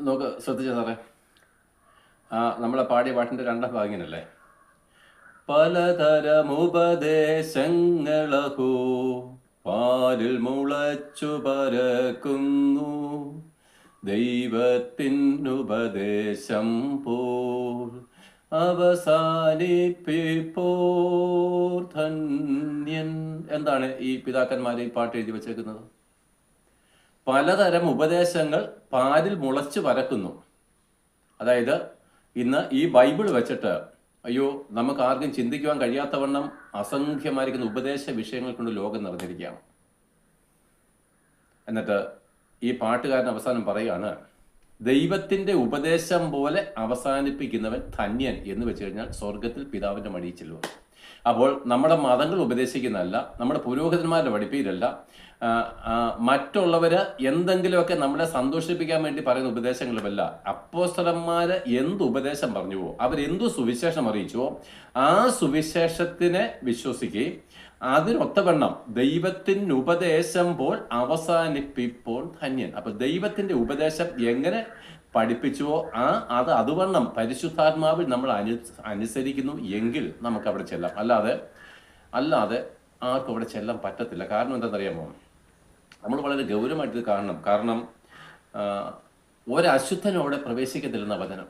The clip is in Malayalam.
നോക്ക് ശ്രദ്ധിച്ച സാറേ, നമ്മളെ പാടിയ പാട്ടിൻ്റെ രണ്ടാം ഭാഗ്യനല്ലേ? പലതരമുപദേശങ്ങളഹോ പാലിൽ മുളച്ചു പരക്കുന്നു, ദൈവത്തിനുപദേശം പോൽ അവസാനിപ്പിപ്പോർ ധന്യൻ. എന്താണ് ഈ പിതാക്കന്മാരെ ഈ പാട്ട് എഴുതി വച്ചേക്കുന്നത്? പലതരം ഉപദേശങ്ങൾ പാലിൽ മുളച്ചു പരക്കുന്നു. അതായത് ഇന്ന് ഈ ബൈബിൾ വെച്ചിട്ട് അയ്യോ നമുക്ക് ആർക്കും ചിന്തിക്കുവാൻ കഴിയാത്തവണ്ണം അസംഖ്യമായിരിക്കുന്ന ഉപദേശ വിഷയങ്ങൾ കൊണ്ട് ലോകം നിറഞ്ഞിരിക്കുകയാണ്. എന്നിട്ട് ഈ പാട്ടുകാരൻ അവസാനം പറയുകയാണ്, ദൈവത്തിന്റെ ഉപദേശം പോലെ അവസാനിപ്പിക്കുന്നവൻ ധന്യൻ എന്ന് വെച്ച് കഴിഞ്ഞാൽ സ്വർഗത്തിൽ പിതാവിന്റെ മടിയിൽ ചെല്ലുക. അപ്പോൾ നമ്മുടെ മതങ്ങൾ ഉപദേശിക്കുന്നതല്ല, നമ്മുടെ പുരോഹിതന്മാരുടെ പഠിപ്പിയിലല്ല, മറ്റുള്ളവര് എന്തെങ്കിലുമൊക്കെ നമ്മളെ സന്തോഷിപ്പിക്കാൻ വേണ്ടി പറയുന്ന ഉപദേശങ്ങളുമല്ല. അപ്പോസ്തലന്മാര് എന്ത് ഉപദേശം പറഞ്ഞുവോ, അവരെന്തു സുവിശേഷം അറിയിച്ചുവോ, ആ സുവിശേഷത്തിനെ വിശ്വസിക്കുകയും അതിനൊത്തവണ്ണം ദൈവത്തിന് ഉപദേശം പോൽ അവസാനിപ്പിപ്പോൾ ധന്യൻ. അപ്പൊ ദൈവത്തിന്റെ ഉപദേശം എങ്ങനെ പഠിപ്പിച്ചുവോ അതുവണ്ണം പരിശുദ്ധാത്മാവിൽ നമ്മൾ അനുസരിക്കുന്നു എങ്കിൽ നമുക്ക് അവിടെ ചെല്ലാം. അല്ലാതെ ആർക്കും അവിടെ ചെല്ലാൻ പറ്റത്തില്ല. കാരണം എന്താണെന്നറിയാമോ? നമ്മൾ വളരെ ഗൗരവമായിട്ട് കാണണം. കാരണം ഒരശുദ്ധനും അവിടെ പ്രവേശിക്കത്തില്ലെന്ന വചനം.